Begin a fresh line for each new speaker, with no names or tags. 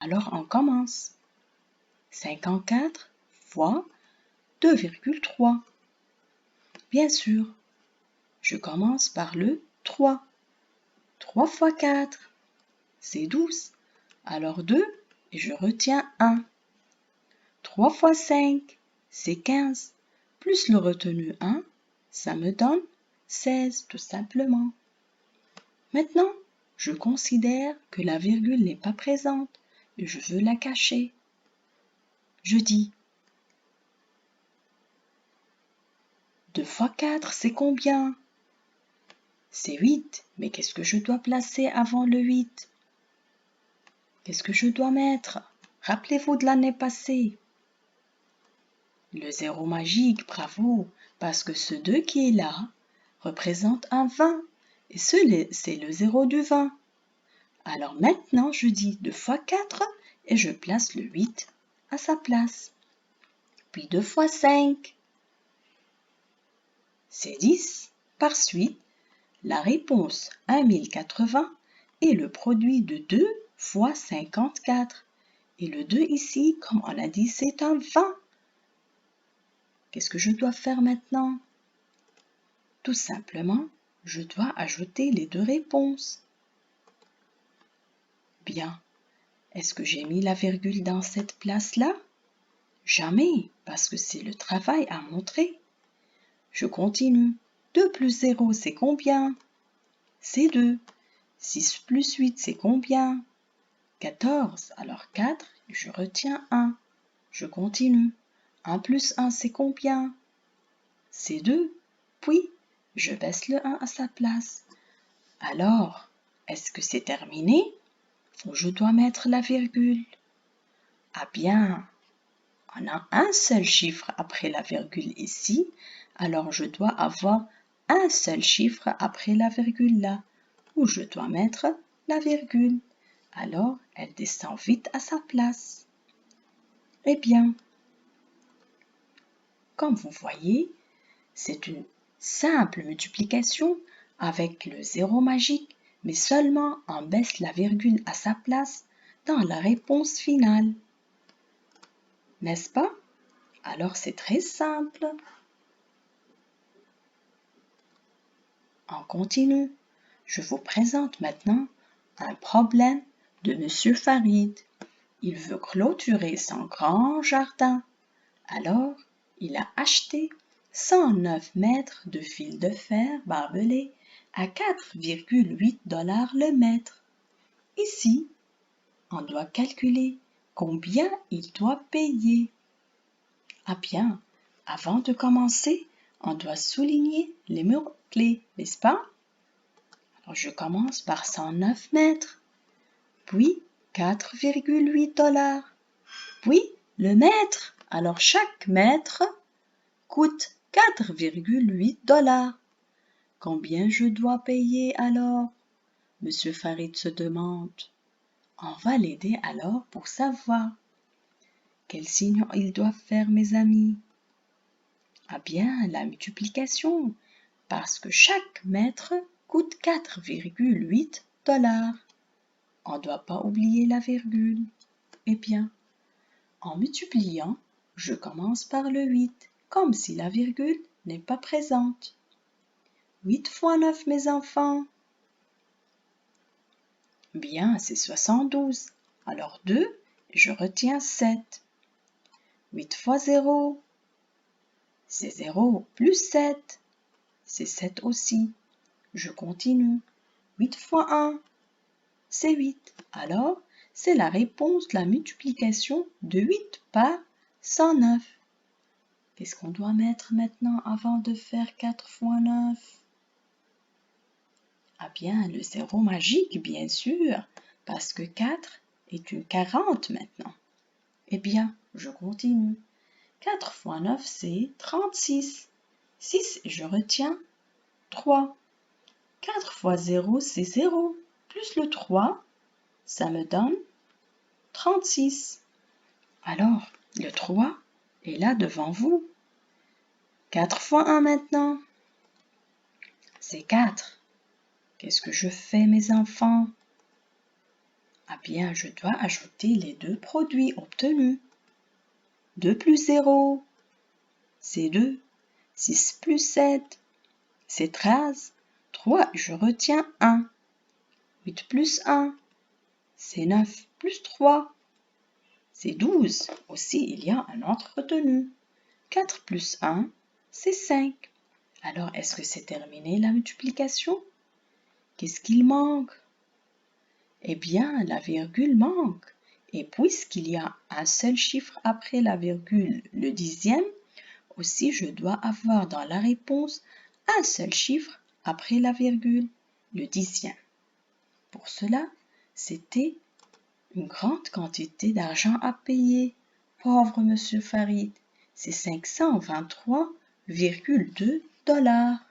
Alors on commence. 54 fois 2,3. Bien sûr, je commence par le 3. 3 fois 4, c'est 12. Alors 2 et je retiens 1. 3 fois 5, c'est 15. Plus le retenu 1, ça me donne 16 tout simplement. Maintenant, je considère que la virgule n'est pas présente et je veux la cacher. Je dis 2 fois 4, c'est combien? C'est 8, mais qu'est-ce que je dois placer avant le 8? Qu'est-ce que je dois mettre? Rappelez-vous de l'année passée. Le zéro magique, bravo, parce que ce 2 qui est là représente un 20 et c'est le 0 du 20. Alors maintenant, je dis 2 fois 4 et je place le 8 à sa place. Puis 2 fois 5, c'est 10. Par suite, la réponse 1080 est le produit de 2 fois 54. Et le 2 ici, comme on a dit, c'est un 20. Qu'est-ce que je dois faire maintenant? Tout simplement, je dois ajouter les deux réponses. Bien. Est-ce que j'ai mis la virgule dans cette place-là? Jamais, parce que c'est le travail à montrer. Je continue. 2 plus 0, c'est combien? C'est 2. 6 plus 8, c'est combien? 14. Alors 4, je retiens 1. Je continue. 1 plus 1, c'est combien? C'est 2. Puis, je baisse le 1 à sa place. Alors, est-ce que c'est terminé? Ou je dois mettre la virgule? Ah bien, on a un seul chiffre après la virgule ici, alors je dois avoir un seul chiffre après la virgule là, où je dois mettre la virgule. Alors, elle descend vite à sa place. Eh bien, comme vous voyez, c'est une simple multiplication avec le zéro magique, mais seulement on baisse la virgule à sa place dans la réponse finale. N'est-ce pas? Alors c'est très simple. On continue. Je vous présente maintenant un problème de Monsieur Farid. Il veut clôturer son grand jardin. Alors, il a acheté 109 mètres de fil de fer barbelé à 4,8 $ le mètre. Ici, on doit calculer combien il doit payer. Ah bien, avant de commencer, on doit souligner les mots-clés, n'est-ce pas? Alors, je commence par 109 mètres, puis 4,8 $, puis le mètre. Alors, chaque mètre coûte 4,8 $. Combien je dois payer alors? Monsieur Farid se demande. On va l'aider alors pour savoir. Quel signe il doit faire, mes amis? Ah bien, la multiplication, parce que chaque mètre coûte 4,8 $. On ne doit pas oublier la virgule. Eh bien, en multipliant, je commence par le 8, comme si la virgule n'est pas présente. 8 fois 9, mes enfants. Bien, c'est 72. Alors 2, je retiens 7. 8 fois 0, c'est 0 plus 7. C'est 7 aussi. Je continue. 8 fois 1, c'est 8. Alors, c'est la réponse de la multiplication de 8 par 109. Qu'est-ce qu'on doit mettre maintenant avant de faire 4 fois 9? Ah bien, le zéro magique, bien sûr, parce que 4 est une 40 maintenant. Eh bien, je continue. 4 fois 9, c'est 36. 6, je retiens 3. 4 fois 0, c'est 0. Plus le 3, ça me donne 36. Alors, le 3 est là devant vous. 4 fois 1 maintenant, c'est 4. Qu'est-ce que je fais, mes enfants? Ah bien, je dois ajouter les deux produits obtenus. 2 plus 0, c'est 2. 6 plus 7, c'est 13. 3, je retiens 1. 8 plus 1, c'est 9 plus 3, c'est 12. Aussi, il y a un autre retenu. 4 plus 1, c'est 5. Alors, est-ce que c'est terminé la multiplication? Qu'est-ce qu'il manque? Eh bien, la virgule manque. Et puisqu'il y a un seul chiffre après la virgule, le dixième, aussi je dois avoir dans la réponse un seul chiffre après la virgule, le dixième. Pour cela, c'était une grande quantité d'argent à payer. Pauvre monsieur Farid, c'est 523,2 $.